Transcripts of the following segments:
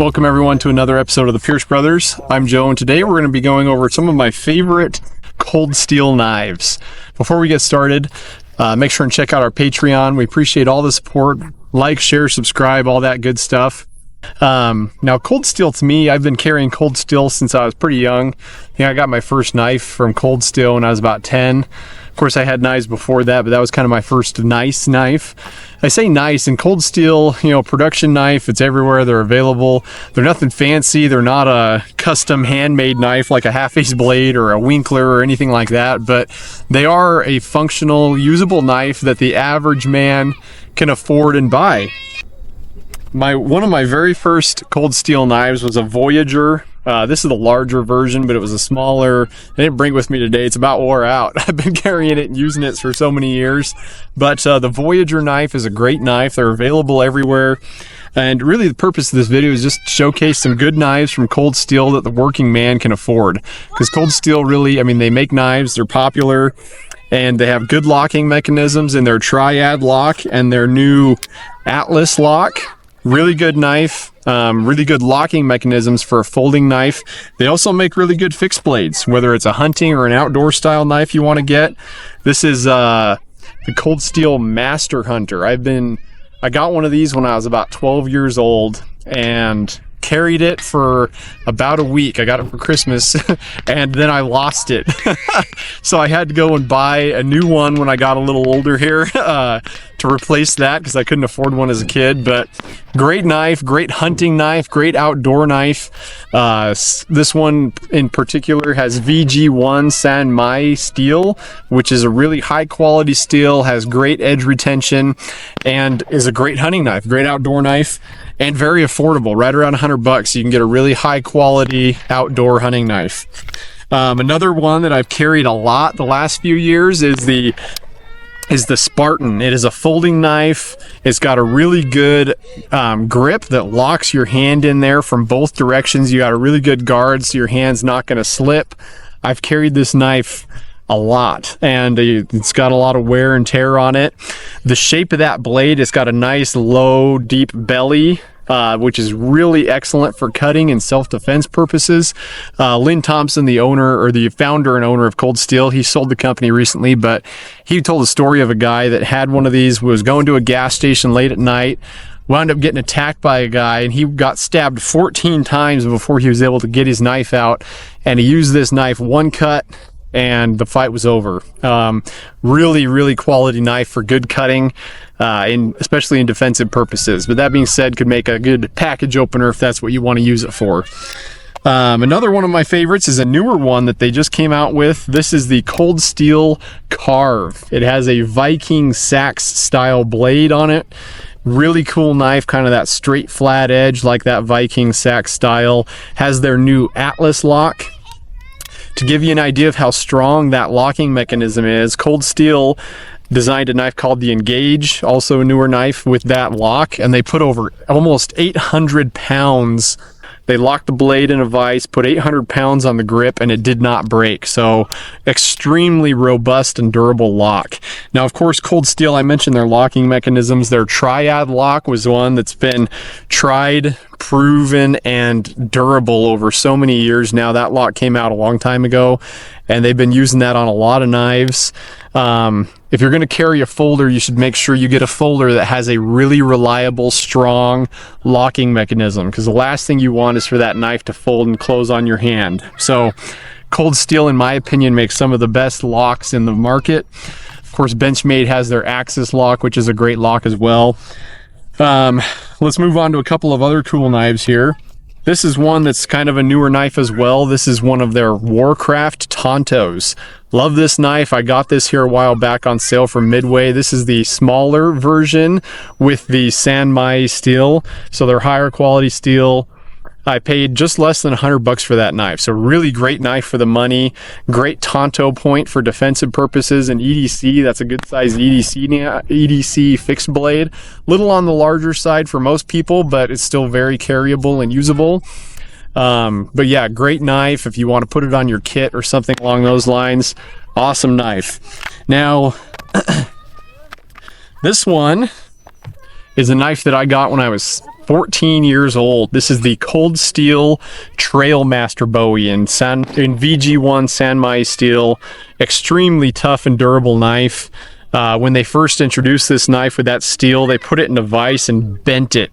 Welcome everyone to another episode of the Pierce Brothers. I'm Joe, and today we're going to be going over some of my favorite cold steel knives. Before we get started, make sure and check out our Patreon. We appreciate all the support. Like, share, subscribe, all that good stuff. Now cold steel, to me, I've been carrying cold steel since I was pretty young. I got my first knife from cold steel when I was about 10. Of course, I had knives before that, but that was kind of my first nice knife. I say nice, and cold steel, production knife, it's everywhere, they're available. They're nothing fancy, they're not a custom handmade knife like a half-ace blade or a Winkler or anything like that, but they are a functional, usable knife that the average man can afford and buy. One of my very first cold steel knives was a Voyager. This is the larger version, but it was a smaller. I didn't bring it with me today. It's about wore out. I've been carrying it and using it for so many years. But the Voyager knife is a great knife. They're available everywhere. And really the purpose of this video is just to showcase some good knives from cold steel that the working man can afford. Because cold steel really, they make knives, they're popular, and they have good locking mechanisms in their triad lock and their new Atlas lock. Really good knife, really good locking mechanisms for a folding knife. They also make really good fixed blades, whether it's a hunting or an outdoor style knife you want to get. This is the Cold Steel Master Hunter. I got one of these when I was about 12 years old and carried it for about a week. I got it for Christmas and then I lost it. So I had to go and buy a new one when I got a little older here to replace that because I couldn't afford one as a kid. But great knife, great hunting knife, great outdoor knife. This one in particular has VG1 San Mai steel, which is a really high quality steel, has great edge retention, and is a great hunting knife, great outdoor knife, and very affordable. Right around $100 you can get a really high quality outdoor hunting knife. Another one that I've carried a lot the last few years is the Spartan. It is a folding knife. It's got a really good grip that locks your hand in there from both directions. You got a really good guard so your hand's not going to slip. I've carried this knife a lot, and it's got a lot of wear and tear on it. The shape of that blade, it's got a nice low deep belly, which is really excellent for cutting and self-defense purposes. Lynn Thompson, the owner or the founder and owner of Cold Steel, he sold the company recently, but he told a story of a guy that had one of these, was going to a gas station late at night, wound up getting attacked by a guy, and he got stabbed 14 times before he was able to get his knife out, and he used this knife, one cut, and the fight was over. Really, really quality knife for good cutting, especially in defensive purposes. But that being said, could make a good package opener if that's what you want to use it for. Another one of my favorites is a newer one that they just came out with. This is the Cold Steel Carve. It has a Viking sax style blade on it. Really cool knife, kind of that straight flat edge like that Viking sax style. Has their new Atlas lock. To give you an idea of how strong that locking mechanism is, Cold Steel designed a knife called the Engage, also a newer knife with that lock, and they put over almost 800 pounds. They locked the blade in a vise, put 800 pounds on the grip, and it did not break. So extremely robust and durable lock. Now, of course, Cold Steel, I mentioned their locking mechanisms. Their triad lock was one that's been tried, proven, and durable over so many years now. That lock came out a long time ago, and they've been using that on a lot of knives. If you're going to carry a folder, you should make sure you get a folder that has a really reliable, strong locking mechanism, because the last thing you want is for that knife to fold and close on your hand. So Cold Steel, in my opinion, makes some of the best locks in the market. Of course, Benchmade has their Axis lock, which is a great lock as well. Let's move on to a couple of other cool knives here. This is one that's kind of a newer knife as well. This is one of their Warcraft Tantos. Love this knife. I got this here a while back on sale from Midway. This is the smaller version with the San Mai steel. So they're higher quality steel. I paid just less than $100 for that knife. So really great knife for the money. Great Tanto point for defensive purposes and EDC. That's a good size EDC fixed blade. Little on the larger side for most people, but it's still very carryable and usable. But yeah, great knife if you want to put it on your kit or something along those lines. Awesome knife. Now, this one is a knife that I got when I was 14 years old. This is the Cold Steel Trailmaster Bowie in VG1 Sanmai steel. Extremely tough and durable knife. When they first introduced this knife with that steel, they put it in a vise and bent it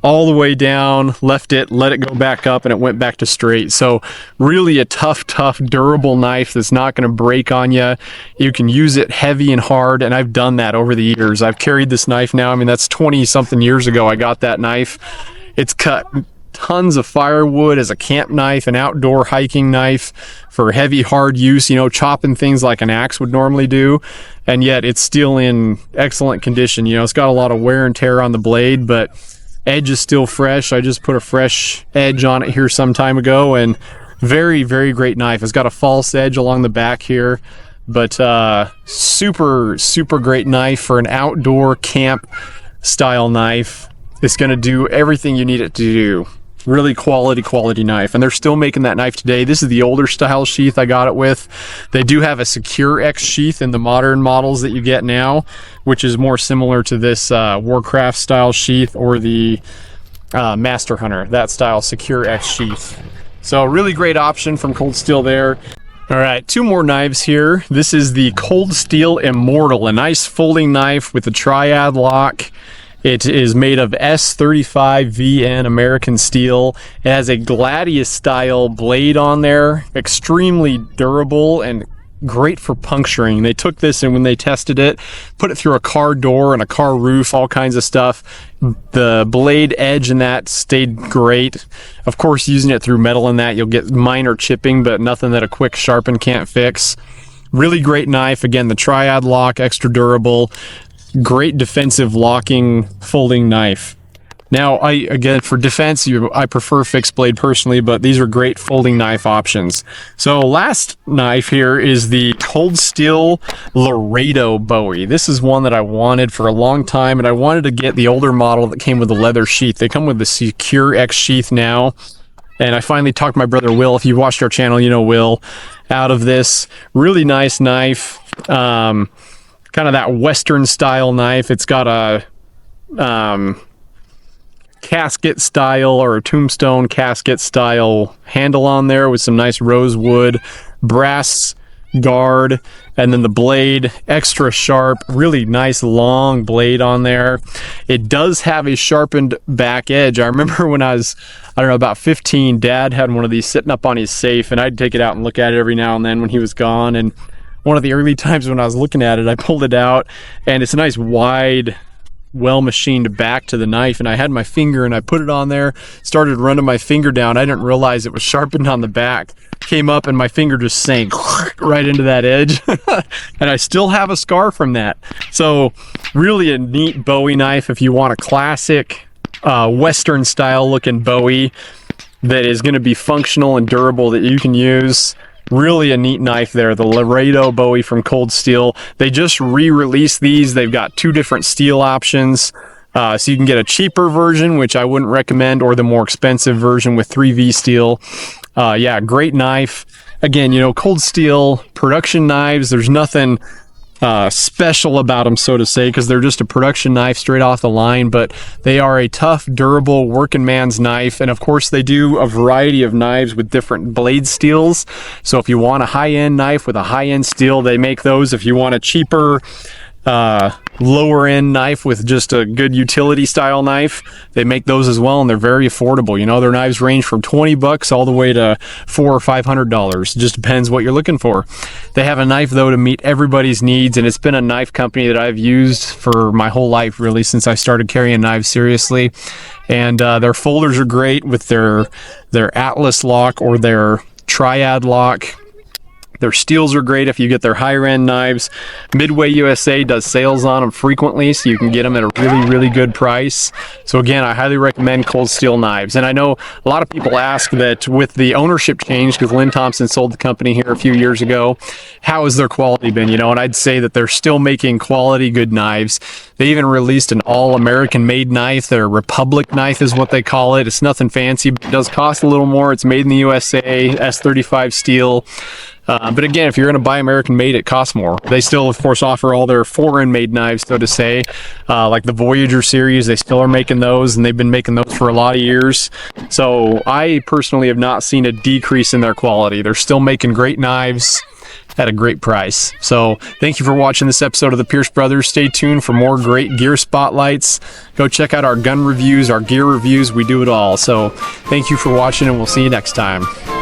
all the way down, left it, let it go back up, and it went back to straight. So really a tough, durable knife that's not going to break on you. You can use it heavy and hard, and I've done that over the years. I've carried this knife now. I mean, that's 20-something years ago I got that knife. It's cut tons of firewood as a camp knife, an outdoor hiking knife for heavy, hard use, you know, chopping things like an axe would normally do. And yet it's still in excellent condition. You know, it's got a lot of wear and tear on the blade, but edge is still fresh. I just put a fresh edge on it here some time ago, and very, very great knife. It's got a false edge along the back here, but super great knife for an outdoor camp style knife. It's going to do everything you need it to do. Really quality knife, and they're still making that knife today. This is the older style sheath I got it with. They do have a Secure X sheath in the modern models that you get now, which is more similar to this Warcraft style sheath, or the Master Hunter, that style Secure X sheath. So really great option from Cold Steel there. All right, two more knives here. This is the Cold Steel Immortal, a nice folding knife with a triad lock. It is made of S35VN American steel. It has a Gladius style blade on there, extremely durable and great for puncturing. They took this, and when they tested it, put it through a car door and a car roof, all kinds of stuff. The blade edge in that stayed great. Of course, using it through metal in that, you'll get minor chipping, but nothing that a quick sharpen can't fix. Really great knife. Again, the triad lock, extra durable. Great defensive locking folding knife. Now, again, for defense, I prefer fixed blade personally, but these are great folding knife options. So last knife here is the Cold Steel Laredo Bowie. This is one that I wanted for a long time, and I wanted to get the older model that came with the leather sheath. They come with the Secure X sheath now, and I finally talked my brother Will, if you've watched our channel, you know Will, out of this. Really nice knife. Kind of that Western style knife. It's got a casket style, or a tombstone casket style handle on there with some nice rosewood brass guard, and then the blade extra sharp, really nice long blade on there. It does have a sharpened back edge. I remember when I was, I don't know, about 15, Dad had one of these sitting up on his safe, and I'd take it out and look at it every now and then when he was gone. And one of the early times when I was looking at it, I pulled it out, and it's a nice wide, well-machined back to the knife, and I had my finger and I put it on there, started running my finger down. I didn't realize it was sharpened on the back. Came up and my finger just sank right into that edge. And I still have a scar from that. So really a neat Bowie knife if you want a classic Western style looking Bowie that is going to be functional and durable that you can use. Really a neat knife there, the Laredo Bowie from Cold Steel. They just re-released these. They've got two different steel options. So you can get a cheaper version, which I wouldn't recommend, or the more expensive version with 3V steel. Yeah, great knife. Again, you know, Cold Steel production knives, there's nothing special about them, so to say, because they're just a production knife straight off the line, but they are a tough, durable working man's knife. And of course they do a variety of knives with different blade steels. So if you want a high-end knife with a high-end steel, they make those. If you want a cheaper lower end knife with just a good utility style knife, they make those as well, and they're very affordable. You know, their knives range from $20 all the way to $400 or $500. It just depends what you're looking for. They have a knife though to meet everybody's needs, and it's been a knife company that I've used for my whole life, really, since I started carrying knives seriously. And their folders are great with their Atlas lock or their Triad lock. Their steels are great if you get their higher end knives. Midway USA does sales on them frequently, so you can get them at a really, really good price. So again, I highly recommend Cold Steel knives. And I know a lot of people ask that with the ownership change, because Lynn Thompson sold the company here a few years ago, how has their quality been? You know, and I'd say that they're still making quality, good knives. They even released an all-American made knife. Their Republic knife is what they call it. It's nothing fancy, but it does cost a little more. It's made in the USA, S35 steel. But again, if you're going to buy American made, it costs more. They still, of course, offer all their foreign made knives, so to say, like the Voyager series. They still are making those, and they've been making those for a lot of years. So I personally have not seen a decrease in their quality. They're still making great knives at a great price. So thank you for watching this episode of the Pierce Brothers. Stay tuned for more great gear spotlights. Go check out our gun reviews, our gear reviews. We do it all. So thank you for watching, and we'll see you next time.